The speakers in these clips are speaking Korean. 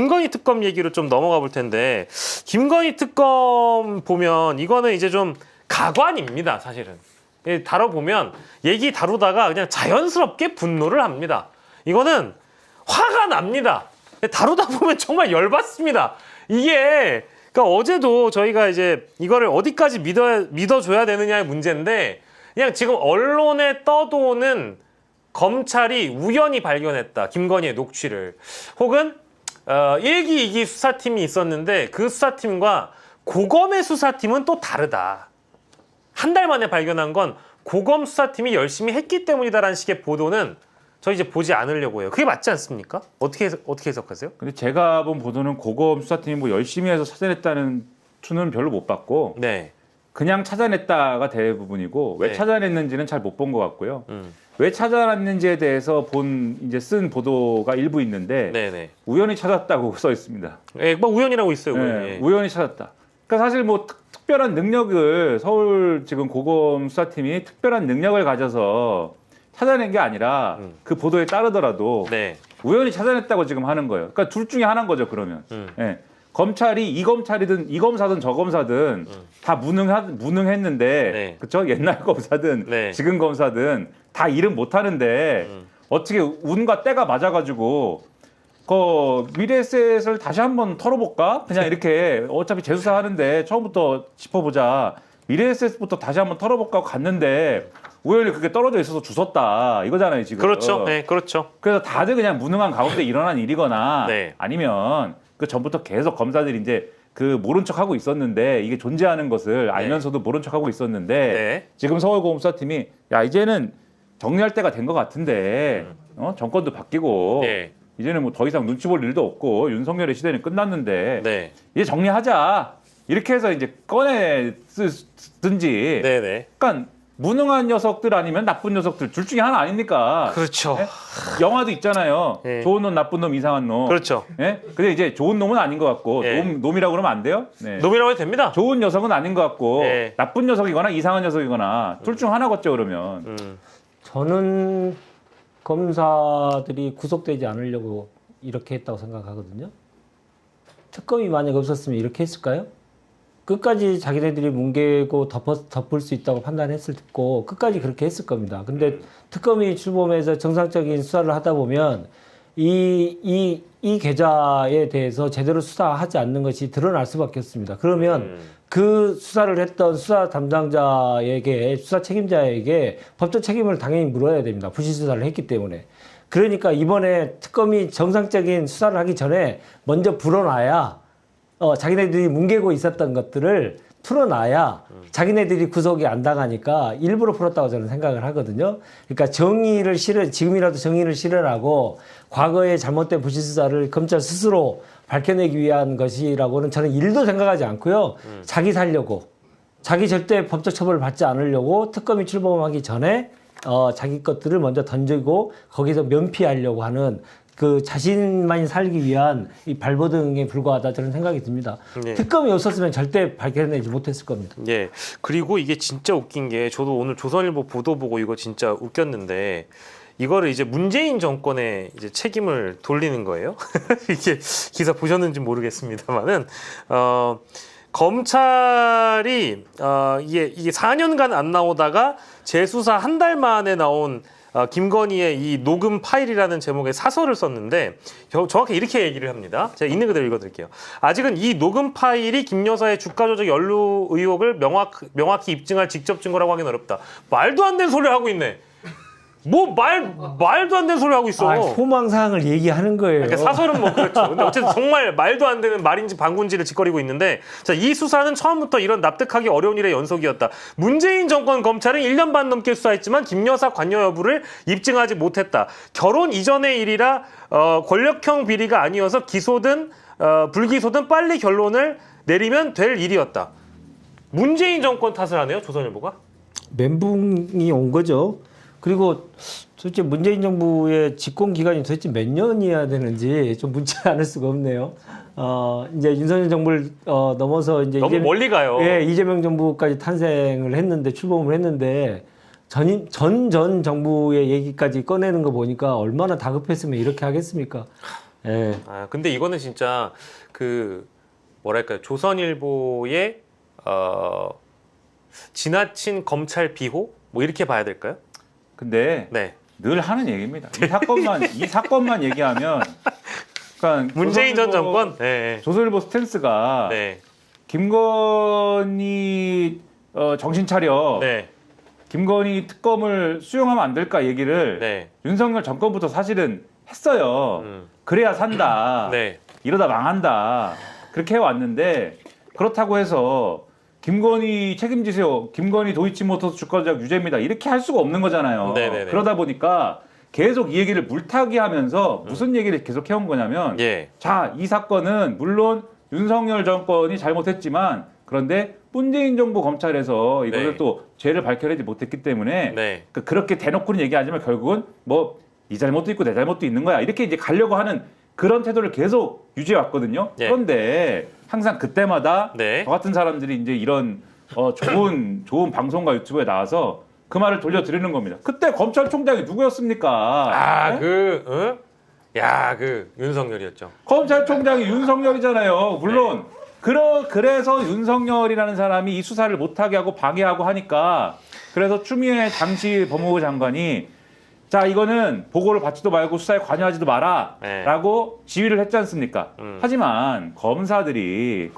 김건희 특검 얘기로 좀 넘어가 볼 텐데, 김건희 특검 보면 이거는 이제 좀 가관입니다, 사실은. 다뤄보면 얘기 다루다가 그냥 자연스럽게 분노를 합니다. 이거는 화가 납니다. 다루다 보면 정말 열받습니다. 이게 그러니까 어제도 저희가 이제 이거를 어디까지 믿어줘야 되느냐의 문제인데, 그냥 지금 언론에 떠도는 검찰이 우연히 발견했다, 김건희의 녹취를. 혹은 1기, 2기 수사팀이 있었는데 그 수사팀과 고검의 수사팀은 또 다르다. 한 달 만에 발견한 건 고검 수사팀이 열심히 했기 때문이다라는 식의 보도는 저 이제 보지 않으려고 해요. 그게 맞지 않습니까? 어떻게 해석하세요? 근데 제가 본 보도는 고검 수사팀이 뭐 열심히 해서 찾아냈다는 투는 별로 못 봤고, 네. 그냥 찾아냈다가 대부분이고, 왜 네. 찾아냈는지는 잘 못 본 것 같고요. 왜 찾아냈는지에 대해서 이제 쓴 보도가 일부 있는데, 네네. 우연히 찾았다고 써 있습니다. 예, 뭐 우연이라고 있어요. 네, 우연히 찾았다. 그러니까 사실 뭐 특별한 능력을, 서울 지금 고검 수사팀이 특별한 능력을 가져서 찾아낸 게 아니라 그 보도에 따르더라도 네. 우연히 찾아냈다고 지금 하는 거예요. 그러니까 둘 중에 하나인 거죠, 그러면. 예. 검찰이 이 검찰이든 이 검사든 저 검사든 다 무능했는데, 네. 그쵸? 옛날 검사든 네. 지금 검사든 다 일은 못 하는데 어떻게 운과 때가 맞아가지고 미래에셋을 다시 한번 털어볼까? 그냥 이렇게 어차피 재수사하는데 처음부터 짚어보자. 미래에셋부터 다시 한번 털어볼까 하고 갔는데 우연히 그게 떨어져 있어서 주웠다, 이거잖아요, 지금. 그렇죠. 네, 그렇죠. 그래서 다들 그냥 무능한 가운데 일어난 일이거나 네. 아니면 그 전부터 계속 검사들이 이제 그 모른 척하고 있었는데, 이게 존재하는 것을 알면서도 모른 척하고 있었는데, 네. 지금 서울고검수사팀이 야, 이제는 정리할 때가 된 것 같은데, 정권도 바뀌고 네. 이제는 뭐 더 이상 눈치 볼 일도 없고 윤석열의 시대는 끝났는데 네. 이제 정리하자, 이렇게 해서 이제 꺼내 쓰든지. 네네. 그러니까 무능한 녀석들 아니면 나쁜 녀석들 둘 중에 하나 아닙니까? 그렇죠. 네? 영화도 있잖아요. 네. 좋은 놈, 나쁜 놈, 이상한 놈. 그렇죠. 네? 근데 이제 좋은 놈은 아닌 것 같고, 네. 놈이라고 그러면 안 돼요? 네. 놈이라고 해도 됩니다. 좋은 녀석은 아닌 것 같고, 네. 나쁜 녀석이거나 이상한 녀석이거나 둘 중 하나겠죠, 그러면. 저는 검사들이 구속되지 않으려고 이렇게 했다고 생각하거든요. 특검이 만약 없었으면 이렇게 했을까요? 끝까지 자기네들이 뭉개고 덮을 수 있다고 판단했을 거고 끝까지 그렇게 했을 겁니다. 근데 특검이 출범해서 정상적인 수사를 하다 보면 이 계좌에 대해서 제대로 수사하지 않는 것이 드러날 수밖에 없습니다. 그러면 그 수사를 했던 수사 담당자에게, 수사 책임자에게 법적 책임을 당연히 물어야 됩니다. 부실 수사를 했기 때문에. 그러니까 이번에 특검이 정상적인 수사를 하기 전에 먼저 불어놔야 자기네들이 뭉개고 있었던 것들을 풀어놔야 자기네들이 구속이 안 당하니까 일부러 풀었다고 저는 생각을 하거든요. 그러니까 지금이라도 정의를 실현하고 과거의 잘못된 부실수사를 검찰 스스로 밝혀내기 위한 것이라고는 저는 일도 생각하지 않고요. 자기 살려고, 자기 절대 법적 처벌을 받지 않으려고 특검이 출범하기 전에 자기 것들을 먼저 던지고 거기서 면피하려고 하는 그 자신만이 살기 위한 이 발버둥에 불과하다, 저는 생각이 듭니다. 네. 특검이 없었으면 절대 발견내지 못했을 겁니다. 예. 그리고 이게 진짜 웃긴 게, 저도 오늘 조선일보 보도 보고 이거 진짜 웃겼는데, 이거를 이제 문재인 정권에 이제 책임을 돌리는 거예요. 이게 기사 보셨는지 모르겠습니다만은, 검찰이 이게 4년간 안 나오다가 재수사 한 달 만에 나온 김건희의 이 녹음 파일이라는 제목의 사설을 썼는데 정확히 이렇게 얘기를 합니다. 제가 있는 그대로 읽어드릴게요. 아직은 이 녹음 파일이 김 여사의 주가 조작 연루 의혹을 명확히 입증할 직접 증거라고 하기는 어렵다. 말도 안 되는 소리를 하고 있네. 말도 안 되는 소리를 하고 있어. 소망사항을 얘기하는 거예요. 그러니까 사설은 뭐 그렇죠. 근데 어쨌든 정말 말도 안 되는 말인지 방군지를 짓거리고 있는데, 자, 이 수사는 처음부터 이런 납득하기 어려운 일의 연속이었다. 문재인 정권 검찰은 1년 반 넘게 수사했지만 김 여사 관여 여부를 입증하지 못했다. 결혼 이전의 일이라 권력형 비리가 아니어서 기소든 불기소든 빨리 결론을 내리면 될 일이었다. 문재인 정권 탓을 하네요, 조선일보가. 멘붕이 온 거죠. 그리고 도대체 문재인 정부의 집권 기간이 도대체 몇 년이어야 되는지 좀 묻지 않을 수가 없네요. 이제 윤석열 정부를 넘어서 이제 너무 멀리 가요. 예, 이재명 정부까지 탄생을 했는데, 출범을 했는데 전 정부의 얘기까지 꺼내는 거 보니까 얼마나 다급했으면 이렇게 하겠습니까? 예. 아, 근데 이거는 진짜 그 뭐랄까요, 조선일보의 지나친 검찰 비호 뭐 이렇게 봐야 될까요? 근데 네. 늘 하는 얘기입니다. 이 사건만 얘기하면 그러니까 문재인 전 조선일보- 정권. 네. 조선일보 스탠스가 네. 김건희 정신 차려. 네. 김건희 특검을 수용하면 안 될까 얘기를 네. 윤석열 정권부터 사실은 했어요. 그래야 산다. 네. 이러다 망한다. 그렇게 해왔는데 그렇다고 해서 김건희 책임지세요. 김건희 도이치모터스 주가조작 유죄입니다. 이렇게 할 수가 없는 거잖아요. 네네네. 그러다 보니까 계속 이 얘기를 물타기 하면서 무슨 얘기를 계속 해온 거냐면 예. 자, 이 사건은 물론 윤석열 정권이 잘못했지만 그런데 문재인 정부 검찰에서 이것을 네. 또 죄를 밝혀내지 못했기 때문에 네. 그렇게 대놓고는 얘기하지만 결국은 뭐 네 잘못도 있고 내 잘못도 있는 거야. 이렇게 이제 가려고 하는 그런 태도를 계속 유지해 왔거든요. 네. 그런데 항상 그때마다 네. 저 같은 사람들이 이제 이런 좋은 방송과 유튜브에 나와서 그 말을 돌려드리는 겁니다. 그때 검찰총장이 누구였습니까? 아, 네? 그 윤석열이었죠. 검찰총장이 윤석열이잖아요. 물론 그래서 윤석열이라는 사람이 이 수사를 못하게 하고 방해하고 하니까 그래서 추미애 당시 법무부 장관이 자 이거는 보고를 받지도 말고 수사에 관여하지도 마라 네. 라고 지휘를 했지 않습니까? 하지만 검사들이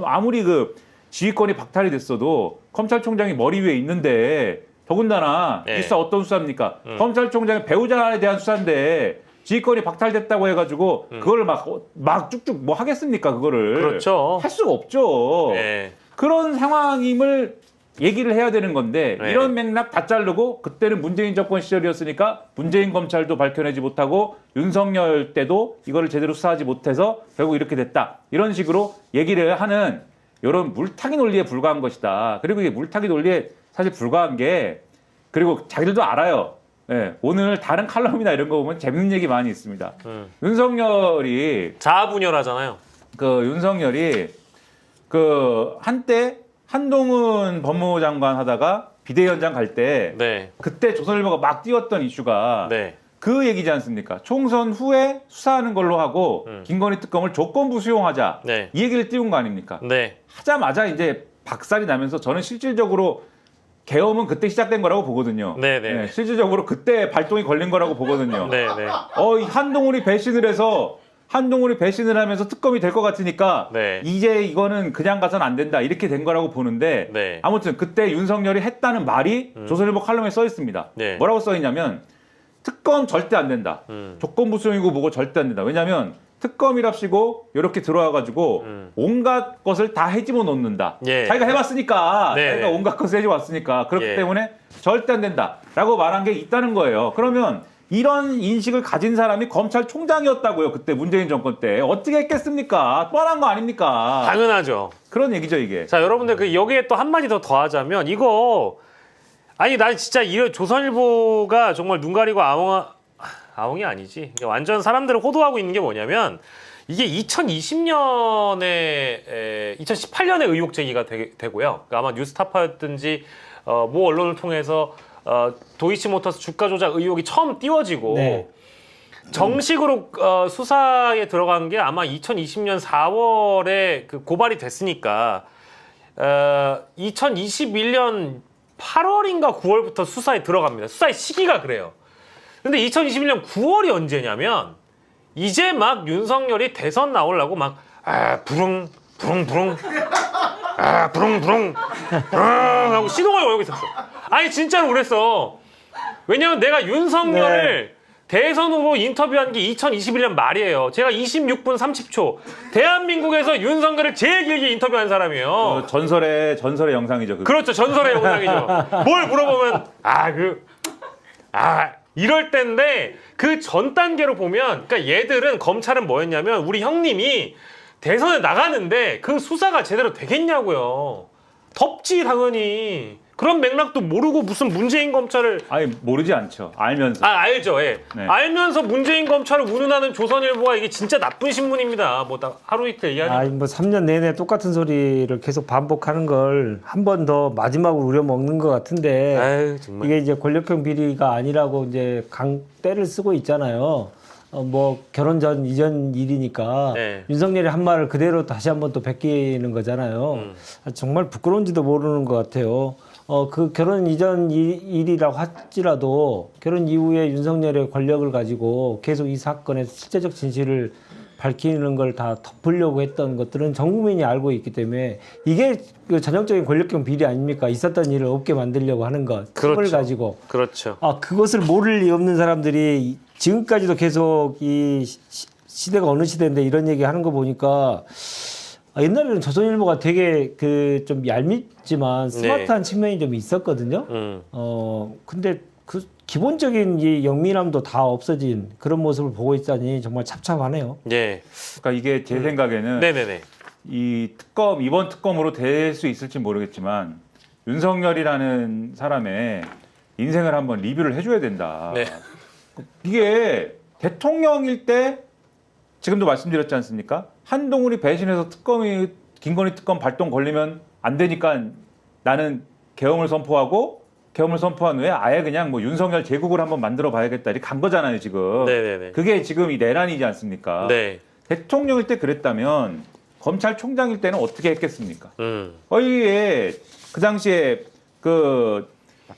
아무리 그 지휘권이 박탈이 됐어도 검찰총장이 머리 위에 있는데 더군다나 네. 이 수사 어떤 수사입니까? 검찰총장의 배우자에 대한 수사인데 지휘권이 박탈됐다고 해가지고 그걸 막 쭉쭉 뭐 하겠습니까? 그거를 그렇죠. 할 수가 없죠. 네. 그런 상황임을 얘기를 해야 되는 건데 네. 이런 맥락 다 자르고 그때는 문재인 정권 시절이었으니까 문재인 검찰도 밝혀내지 못하고 윤석열 때도 이거를 제대로 수사하지 못해서 결국 이렇게 됐다. 이런 식으로 얘기를 하는 이런 물타기 논리에 불과한 것이다. 그리고 이게 물타기 논리에 사실 불과한 게 그리고 자기들도 알아요. 예, 오늘 다른 칼럼이나 이런 거 보면 재밌는 얘기 많이 있습니다. 윤석열이 자아분열하잖아요. 윤석열이 한때 한동훈 법무부 장관 하다가 비대위원장 갈 때 네. 그때 조선일보가 막 띄웠던 이슈가 네. 그 얘기지 않습니까? 총선 후에 수사하는 걸로 하고 김건희 특검을 조건부 수용하자. 네. 이 얘기를 띄운 거 아닙니까? 네. 하자마자 이제 박살이 나면서 저는 실질적으로 계엄은 그때 시작된 거라고 보거든요. 네네. 실질적으로 그때 발동이 걸린 거라고 보거든요. 네. 네. 이 한동훈이 배신을 하면서 특검이 될 것 같으니까 네. 이제 이거는 그냥 가선 안 된다 이렇게 된 거라고 보는데 네. 아무튼 그때 윤석열이 했다는 말이 조선일보 칼럼에 써 있습니다. 네. 뭐라고 써 있냐면 특검 절대 안 된다. 조건부 수용이고 뭐고 절대 안 된다. 왜냐하면 특검이랍시고 이렇게 들어와가지고 온갖 것을 다 해집어 놓는다. 예. 자기가 해봤으니까 네. 자기가 온갖 것을 해집어 왔으니까 그렇기 예. 때문에 절대 안 된다라고 말한 게 있다는 거예요. 그러면 이런 인식을 가진 사람이 검찰총장이었다고요. 그때 문재인 정권 때 어떻게 했겠습니까? 뻔한 거 아닙니까? 당연하죠. 그런 얘기죠 이게. 자, 여러분들 여기에 또 한마디 더 더하자면 난 진짜 이 조선일보가 정말 눈 가리고 아웅이 아니지. 완전 사람들을 호도하고 있는 게 뭐냐면 이게 2020년에 2018년에 의혹 제기가 되고요. 그러니까 아마 뉴스타파였든지 모 언론을 통해서 도이치모터스 주가 조작 의혹이 처음 띄워지고 네. 정식으로 수사에 들어간 게 아마 2020년 4월에 그 고발이 됐으니까 2021년 8월인가 9월부터 수사에 들어갑니다. 수사의 시기가 그래요. 근데 2021년 9월이 언제냐면 이제 막 윤석열이 대선 나오려고 부릉 하고 시동을 걸고 있었어. 아니 진짜로 그랬어. 왜냐면 내가 윤석열을 대선 후보 인터뷰한 게 2021년 말이에요. 제가 26분 30초 대한민국에서 윤석열을 제일 길게 인터뷰한 사람이에요. 전설의 영상이죠. 그렇죠. 전설의 영상이죠. 뭘 물어보면 이럴 때인데 그 전 단계로 보면 그러니까 얘들은 검찰은 뭐였냐면 우리 형님이 대선에 나가는데 그 수사가 제대로 되겠냐고요. 덥지 당연히. 그런 맥락도 모르고 무슨 문재인 검찰을 아니 모르지 않죠. 알면서. 알죠. 예. 네. 알면서 문재인 검찰을 운운하는 조선일보가 이게 진짜 나쁜 신문입니다. 하루 이틀 얘기하는. 뭐 3년 내내 똑같은 소리를 계속 반복하는 걸 한 번 더 마지막으로 우려먹는 것 같은데 아유, 정말. 이게 이제 권력형 비리가 아니라고 이제 강대를 쓰고 있잖아요. 뭐 결혼 전 이전 일이니까 네. 윤석열이 한 말을 그대로 다시 한번 또 베끼는 거잖아요. 정말 부끄러운지도 모르는 것 같아요. 그 결혼 이전 일이라고 할지라도 결혼 이후에 윤석열의 권력을 가지고 계속 이 사건의 실제적 진실을 밝히는 걸 다 덮으려고 했던 것들은 전 국민이 알고 있기 때문에 이게 그 전형적인 권력형 비리 아닙니까? 있었던 일을 없게 만들려고 하는 것, 틈을 그렇죠. 가지고. 그렇죠. 그것을 모를 리 없는 사람들이 지금까지도 계속 이 시대가 어느 시대인데 이런 얘기 하는 거 보니까 옛날에는 조선일보가 되게 그 좀 얄밉지만 스마트한 측면이 좀 있었거든요. 근데 그 기본적인 이 영민함도 다 없어진 그런 모습을 보고 있다니 정말 찹찹하네요. 예. 그러니까 이게 제 생각에는 네네네. 이 특검 이번 특검으로 될 수 있을지 모르겠지만 윤석열이라는 사람의 인생을 한번 리뷰를 해줘야 된다. 네. 이게 대통령일 때 지금도 말씀드렸지 않습니까? 한동훈이 배신해서 김건희 특검 발동 걸리면 안 되니까 나는 계엄을 선포하고 계엄을 선포한 후에 아예 그냥 뭐 윤석열 제국을 한번 만들어 봐야겠다 이렇게 간 거잖아요 지금. 네네네. 그게 지금 이 내란이지 않습니까? 네. 대통령일 때 그랬다면 검찰총장일 때는 어떻게 했겠습니까? 거기에 그 당시에 그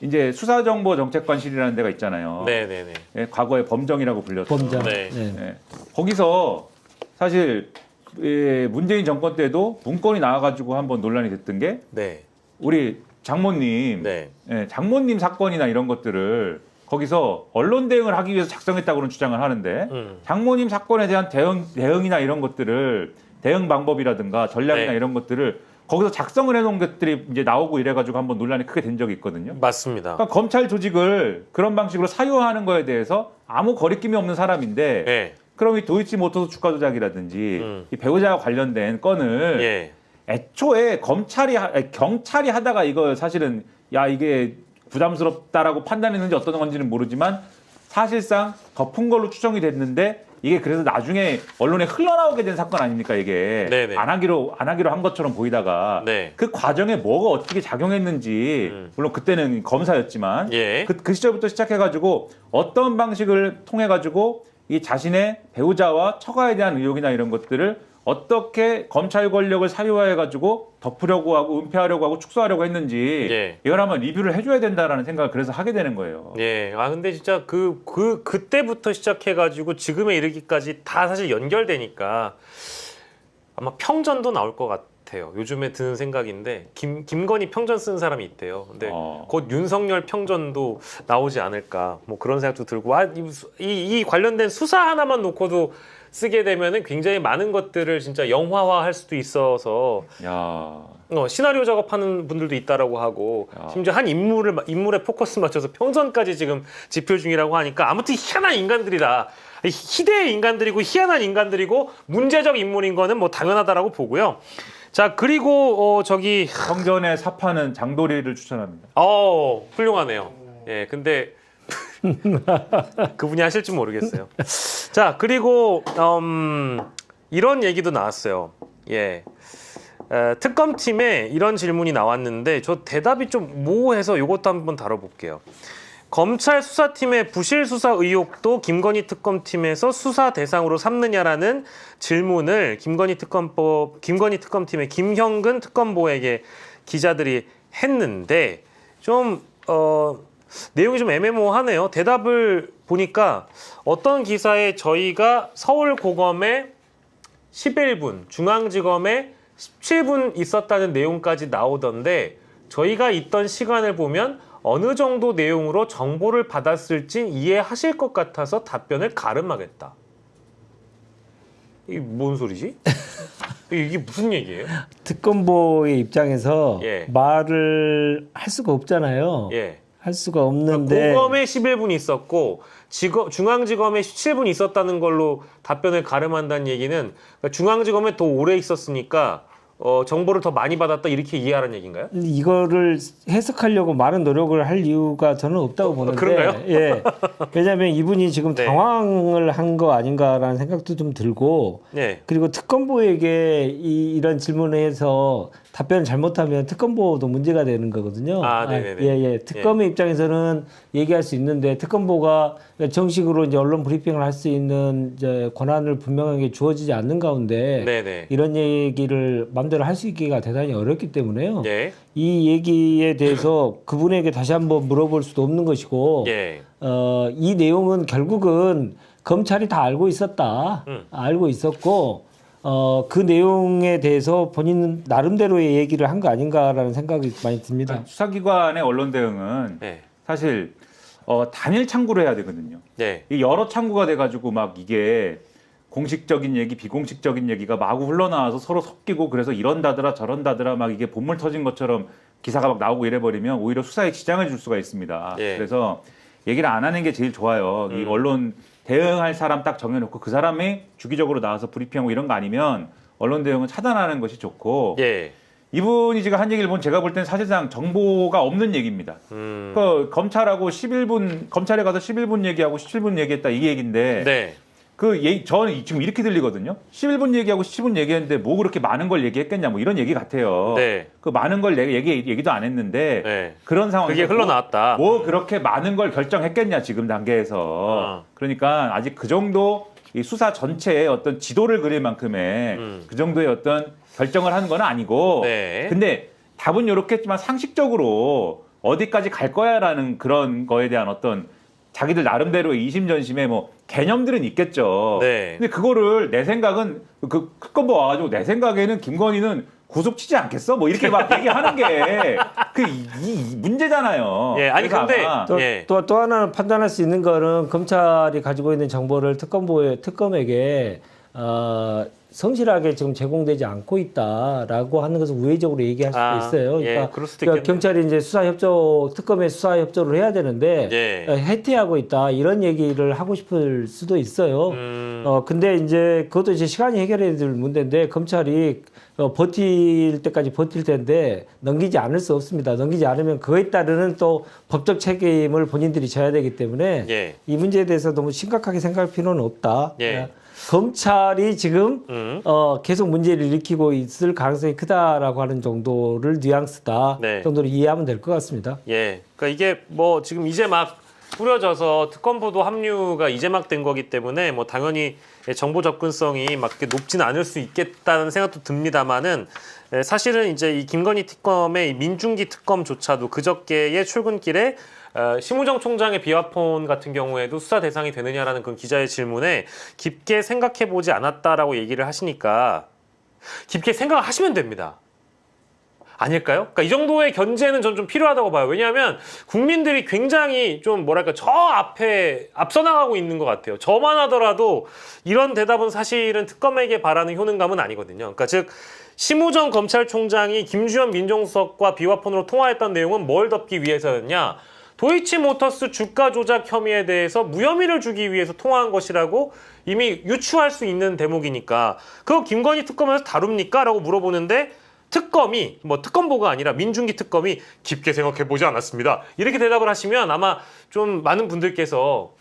이제 수사정보정책관실이라는 데가 있잖아요. 네네네. 예, 과거에 범정이라고 불렸던. 범정. 네. 네. 예, 거기서 사실 문재인 정권 때도 문건이 나와가지고 한번 논란이 됐던 게 네. 우리 장모님, 네. 예, 장모님 사건이나 이런 것들을 거기서 언론 대응을 하기 위해서 작성했다고는 주장을 하는데 장모님 사건에 대한 대응이나 이런 것들을 대응 방법이라든가 전략이나 네. 이런 것들을 거기서 작성을 해놓은 것들이 이제 나오고 이래가지고 한번 논란이 크게 된 적이 있거든요. 맞습니다. 그러니까 검찰 조직을 그런 방식으로 사유화하는 거에 대해서 아무 거리낌이 없는 사람인데 예. 그럼 이 도이치모터스 주가 조작이라든지 이 배우자와 관련된 건을 예. 애초에 경찰이 하다가 이거 사실은 야 이게 부담스럽다라고 판단했는지 어떤 건지는 모르지만 사실상 덮은 걸로 추정이 됐는데 이게 그래서 나중에 언론에 흘러나오게 된 사건 아닙니까 이게. 네네. 안 하기로 한 것처럼 보이다가 네. 그 과정에 뭐가 어떻게 작용했는지 물론 그때는 검사였지만 예. 그 시절부터 시작해가지고 어떤 방식을 통해가지고 이 자신의 배우자와 처가에 대한 의혹이나 이런 것들을 어떻게 검찰 권력을 사유화해가지고 덮으려고 하고 은폐하려고 하고 축소하려고 했는지 예. 이걸 한번 리뷰를 해줘야 된다라는 생각을 그래서 하게 되는 거예요. 예. 근데 진짜 그때부터 시작해가지고 지금에 이르기까지 다 사실 연결되니까 아마 평전도 나올 것 같아요. 요즘에 드는 생각인데 김건희 평전 쓴 사람이 있대요. 근데 곧 윤석열 평전도 나오지 않을까 뭐 그런 생각도 들고 이 관련된 수사 하나만 놓고도 쓰게 되면은 굉장히 많은 것들을 진짜 영화화할 수도 있어서 야. 시나리오 작업하는 분들도 있다라고 하고 심지어 한 인물에 포커스 맞춰서 평전까지 지금 집필 중이라고 하니까 아무튼 희한한 인간들이다. 희대의 인간들이고 희한한 인간들이고 문제적 인물인 거는 뭐 당연하다라고 보고요. 자 그리고 평전의 사파는 장도리를 추천합니다. 훌륭하네요. 예, 근데 그분이 하실지 모르겠어요. 자 그리고 이런 얘기도 나왔어요. 예. 특검팀에 이런 질문이 나왔는데 저 대답이 좀 모호해서 이것도 한번 다뤄볼게요. 검찰 수사팀의 부실 수사 의혹도 김건희 특검팀에서 수사 대상으로 삼느냐라는 질문을 김건희 특검팀의 김형근 특검보에게 기자들이 했는데 좀 내용이 좀 애매모호하네요. 대답을 보니까 어떤 기사에 저희가 서울고검에 11분, 중앙지검에 17분 있었다는 내용까지 나오던데 저희가 있던 시간을 보면 어느 정도 내용으로 정보를 받았을지 이해하실 것 같아서 답변을 가름하겠다. 이게 뭔 소리지? 이게 무슨 얘기예요? 특검보의 입장에서 예. 말을 할 수가 없잖아요. 예. 할 수가 없는데 고검에 11분 있었고 중앙지검에 17분 있었다는 걸로 답변을 가름한다는 얘기는 그러니까 중앙지검에 더 오래 있었으니까 정보를 더 많이 받았다 이렇게 이해하라는 얘기인가요? 이거를 해석하려고 많은 노력을 할 이유가 저는 없다고 보는데 그런가요? 예. 왜냐하면 이분이 지금 네. 당황을 한 거 아닌가라는 생각도 좀 들고 네. 그리고 특검보에게 이런 질문을 해서 답변을 잘못하면 특검보도 문제가 되는 거거든요. 네네네. 예. 특검의 입장에서는 얘기할 수 있는데 특검보가 정식으로 이제 언론 브리핑을 할 수 있는 이제 권한을 분명하게 주어지지 않는 가운데 네네. 이런 얘기를 마음대로 할 수 있기가 대단히 어렵기 때문에요. 예. 이 얘기에 대해서 그분에게 다시 한번 물어볼 수도 없는 것이고, 예. 이 내용은 결국은 검찰이 다 알고 있었다. 알고 있었고, 그 내용에 대해서 본인 나름대로의 얘기를 한 거 아닌가라는 생각이 많이 듭니다. 그러니까 수사기관의 언론 대응은 네. 사실 단일 창구로 해야 되거든요. 네. 이 여러 창구가 돼가지고 막 이게 공식적인 얘기, 비공식적인 얘기가 마구 흘러나와서 서로 섞이고 그래서 이런다더라 저런다더라 막 이게 본물 터진 것처럼 기사가 막 나오고 이래버리면 오히려 수사에 지장을 줄 수가 있습니다. 예. 그래서 얘기를 안 하는 게 제일 좋아요. 이 언론 대응할 사람 딱 정해놓고 그 사람이 주기적으로 나와서 브리핑하고 이런 거 아니면 언론 대응은 차단하는 것이 좋고 예. 이분이 지금 한 얘기를 보면 제가 볼 땐 사실상 정보가 없는 얘기입니다. 그 검찰하고 11분 검찰에 가서 11분 얘기하고 17분 얘기했다 이 얘기인데 네. 저는 지금 이렇게 들리거든요. 11분 얘기하고 17분 얘기했는데 뭐 그렇게 많은 걸 얘기했겠냐 뭐 이런 얘기 같아요. 네. 그 많은 걸 얘기도 안 했는데 네. 그런 상황에서 그게 흘러나왔다. 뭐 그렇게 많은 걸 결정했겠냐 지금 단계에서. 그러니까 아직 그 정도 이 수사 전체의 어떤 지도를 그릴 만큼의 그 정도의 어떤 결정을 하는 건 아니고 네. 근데 답은 이렇게 했지만 상식적으로 어디까지 갈 거야라는 그런 거에 대한 어떤 자기들 나름대로의 이심전심의 뭐 개념들은 있겠죠. 네. 근데 그거를 내 생각은 그 특검보 와가지고 내 생각에는 김건희는 구속치지 않겠어? 뭐 이렇게 막 얘기하는 게 이 문제잖아요. 예, 아니 그래서 근데 아마 예. 또 하나는 판단할 수 있는 거는 검찰이 가지고 있는 정보를 특검에게 성실하게 지금 제공되지 않고 있다라고 하는 것을 우회적으로 얘기할 수도 있어요. 예, 그럴 수도 있겠네요. 경찰이 이제 특검에 수사 협조를 해야 되는데 예. 해태하고 있다 이런 얘기를 하고 싶을 수도 있어요. 근데 이제 그것도 이제 시간이 해결해야 될 문제인데 검찰이 버틸 때까지 버틸 텐데 넘기지 않을 수 없습니다. 넘기지 않으면 그에 따르는 또 법적 책임을 본인들이 져야 되기 때문에 예. 이 문제에 대해서 너무 심각하게 생각할 필요는 없다. 예. 검찰이 지금 계속 문제를 일으키고 있을 가능성이 크다라고 하는 정도를 뉘앙스다 네. 정도로 이해하면 될 것 같습니다. 예. 그러니까 이게 뭐 지금 이제 막 뿌려져서 특검보도 합류가 이제 막 된 거기 때문에 뭐 당연히 정보 접근성이 막 이렇게 높지는 않을 수 있겠다는 생각도 듭니다만은 사실은 이제 이 김건희 특검의 민중기 특검조차도 그저께의 출근길에 심우정 총장의 비화폰 같은 경우에도 수사 대상이 되느냐라는 그 기자의 질문에 깊게 생각해보지 않았다라고 얘기를 하시니까 깊게 생각을 하시면 됩니다. 아닐까요? 그러니까 이 정도의 견제는 전 좀 필요하다고 봐요. 왜냐하면 국민들이 굉장히 좀 뭐랄까 저 앞에 앞서 나가고 있는 것 같아요. 저만 하더라도 이런 대답은 사실은 특검에게 바라는 효능감은 아니거든요. 그러니까 즉 심우정 검찰총장이 김주현 민정수석과 비화폰으로 통화했던 내용은 뭘 덮기 위해서였냐? 도이치모터스 주가 조작 혐의에 대해서 무혐의를 주기 위해서 통화한 것이라고 이미 유추할 수 있는 대목이니까 그거 김건희 특검에서 다룹니까? 라고 물어보는데 특검이 뭐 특검보가 아니라 민중기 특검이 깊게 생각해보지 않았습니다. 이렇게 대답을 하시면 아마 좀 많은 분들께서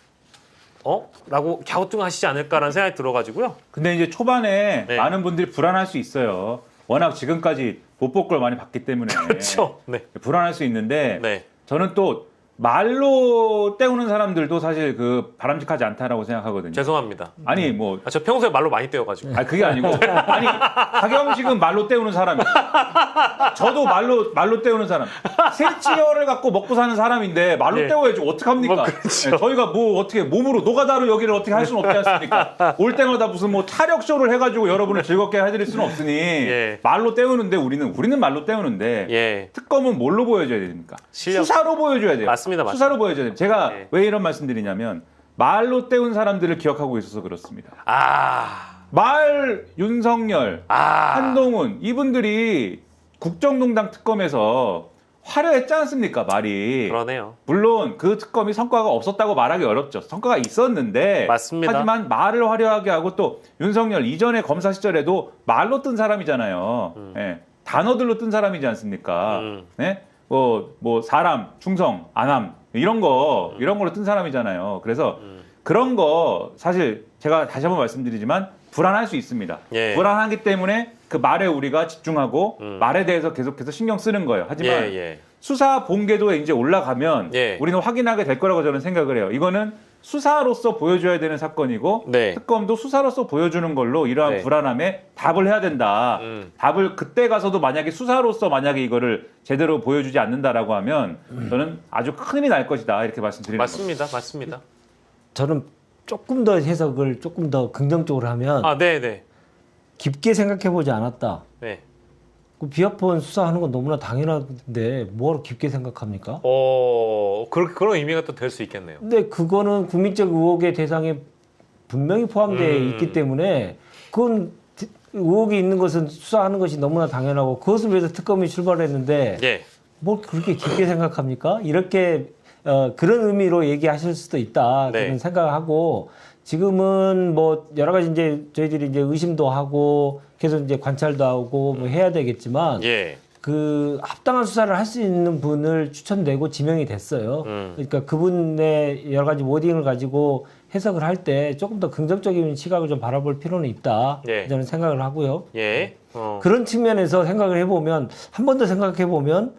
라고 갸우뚱하시지 않을까라는 생각이 들어가지고요. 근데 이제 초반에 네. 많은 분들이 불안할 수 있어요. 워낙 지금까지 못 볼 걸 많이 봤기 때문에 그렇죠. 네. 불안할 수 있는데 네. 저는 또 말로 때우는 사람들도 사실 그 바람직하지 않다라고 생각하거든요. 죄송합니다. 아니 뭐 저 평소에 말로 많이 때워가지고. 그게 아니고 아니 박영식은 말로 때우는 사람이에요. 저도 말로 때우는 사람. 새치열을 갖고 먹고 사는 사람인데 말로 네. 때워야지 어떡합니까? 뭐 그렇죠. 네, 저희가 뭐 어떻게 몸으로 노가다로 여기를 어떻게 할 수는 없지 않습니까? 올 때마다 무슨 뭐 타력 쇼를 해가지고 여러분을 즐겁게 해드릴 수는 없으니 예. 말로 때우는데 우리는 말로 때우는데 예. 특검은 뭘로 보여줘야 됩니까? 실력. 수사로 보여줘야 돼요. 맞습니다. 수사로 보여줘야 돼요. 제가 네. 왜 이런 말씀드리냐면 말로 때운 사람들을 기억하고 있어서 그렇습니다. 윤석열, 한동훈 이분들이 국정농단 특검에서 화려했지 않습니까? 말이. 그러네요. 물론 그 특검이 성과가 없었다고 말하기 어렵죠. 성과가 있었는데 맞습니다. 하지만 말을 화려하게 하고 또 윤석열 이전에 검사 시절에도 말로 뜬 사람이잖아요. 예, 단어들로 뜬 사람이지 않습니까? 예? 뭐 사람, 충성, 안함 이런 걸로 뜬 사람이잖아요. 그래서 그런 거 사실 제가 다시 한번 말씀드리지만 불안할 수 있습니다. 예. 불안하기 때문에 그 말에 우리가 집중하고 말에 대해서 계속해서 신경 쓰는 거예요. 하지만 예. 수사 본궤도에 이제 올라가면 예. 우리는 확인하게 될 거라고 저는 생각을 해요. 이거는 수사로서 보여줘야 되는 사건이고 네. 특검도 수사로서 보여주는 걸로 이러한 네. 불안함에 답을 해야 된다. 답을 그때 가서도 만약에 수사로서 만약에 이거를 제대로 보여주지 않는다라고 하면 저는 아주 큰일이 날 것이다 이렇게 말씀드리는 겁니다. 맞습니다. 저는 조금 더 해석을 조금 더 긍정적으로 하면 아, 네. 깊게 생각해보지 않았다. 네. 그 비화폰 수사하는 건 너무나 당연한데 뭐하러 깊게 생각합니까? 그런 의미가 또 될 수 있겠네요. 근데 그거는 국민적 의혹의 대상에 분명히 포함되어 있기 때문에 그건 의혹이 있는 것은 수사하는 것이 너무나 당연하고 그것을 위해서 특검이 출발했는데 예. 뭘 그렇게 깊게 생각합니까? 이렇게 그런 의미로 얘기하실 수도 있다 네. 저는 생각하고 지금은 뭐 여러 가지 이제 저희들이 이제 의심도 하고 계속 이제 관찰도 하고 뭐 해야 되겠지만 예. 그 합당한 수사를 할 수 있는 분을 추천되고 지명이 됐어요. 그러니까 그분의 여러 가지 워딩을 가지고 해석을 할 때 조금 더 긍정적인 시각을 좀 바라볼 필요는 있다. 예. 저는 생각을 하고요. 예. 그런 측면에서 생각을 해보면 한 번 더 생각해 보면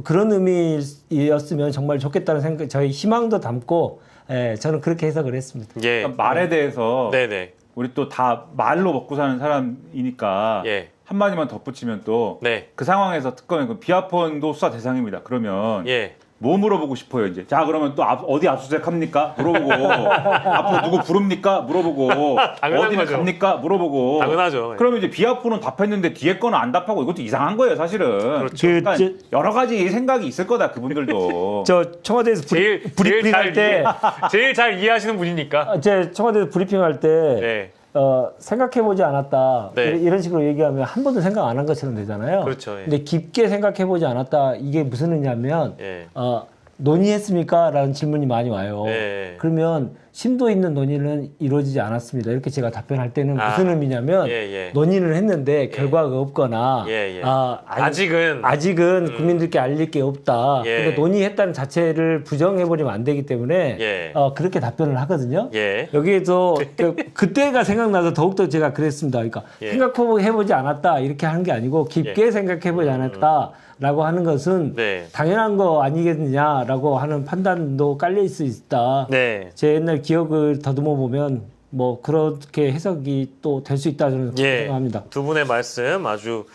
그런 의미였으면 정말 좋겠다는 생각, 저희 희망도 담고 저는 그렇게 해석을 했습니다. 예. 그러니까 말에 대해서 네네. 우리 또 다 말로 먹고 사는 사람이니까 예. 한마디만 덧붙이면 또 그 네. 상황에서 특검의 그 비화폰도 수사 대상입니다. 그러면 예. 뭐 물어보고 싶어요 이제. 자 그러면 또 어디 압수수색합니까? 물어보고 앞으로 누구 부릅니까? 물어보고 당연한 어디는 거죠. 갑니까? 물어보고 당연하죠. 그러면 이제 비화폰은 답했는데 뒤에 거는 안 답하고 이것도 이상한 거예요 사실은. 그렇죠. 그러니까 여러 가지 생각이 있을 거다 그분들도. 저 청와대에서 브리핑할 때 제일 잘 이해하시는 분이니까. 제 청와대에서 브리핑할 때 네. 생각해보지 않았다 네. 이런 식으로 얘기하면 한 번도 생각 안 한 것처럼 되잖아요. 그렇죠. 예. 근데 깊게 생각해보지 않았다 이게 무슨 의미냐면 예. 논의했습니까? 라는 질문이 많이 와요. 예. 그러면 심도 있는 논의는 이루어지지 않았습니다. 이렇게 제가 답변할 때는 아. 무슨 의미냐면 예. 논의를 했는데 결과가 없거나 예. 아직은 국민들께 알릴 게 없다. 예. 근데 논의했다는 자체를 부정해버리면 안 되기 때문에 예. 그렇게 답변을 하거든요. 예. 여기에서 그때가 생각나서 더욱더 제가 그랬습니다. 그러니까 예. 생각해보지 않았다 이렇게 하는 게 아니고 깊게 생각해보지 않았다라고 하는 것은 네. 당연한 거 아니겠느냐라고 하는 판단도 깔릴 수 있다. 네. 제 옛날 기억을 더듬어 보면 뭐 그렇게 해석이 또 될 수 있다 저는 예. 생각합니다. 두 분의 말씀 아주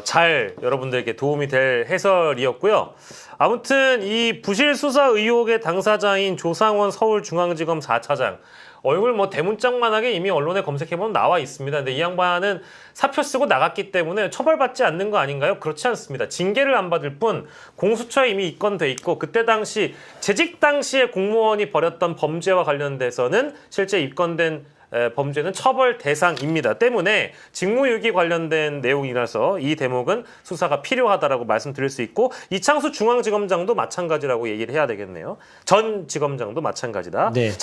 잘 여러분들에게 도움이 될 해설이었고요. 아무튼 이 부실 수사 의혹의 당사자인 조상원 서울중앙지검 4차장 얼굴 뭐 대문짝만하게 이미 언론에 검색해보면 나와 있습니다. 근데 이 양반은 사표 쓰고 나갔기 때문에 처벌받지 않는 거 아닌가요? 그렇지 않습니다. 징계를 안 받을 뿐 공수처에 이미 입건돼 있고 그때 당시 재직 당시에 공무원이 벌였던 범죄와 관련돼서는 실제 입건된 범죄는 처벌 대상입니다. 때문에 직무유기 관련된 내용이라서 이 대목은 수사가 필요하다라고 말씀드릴 수 있고 이창수 중앙지검장도 마찬가지라고 얘기를 해야 되겠네요. 전 지검장도 마찬가지다. 네. 자,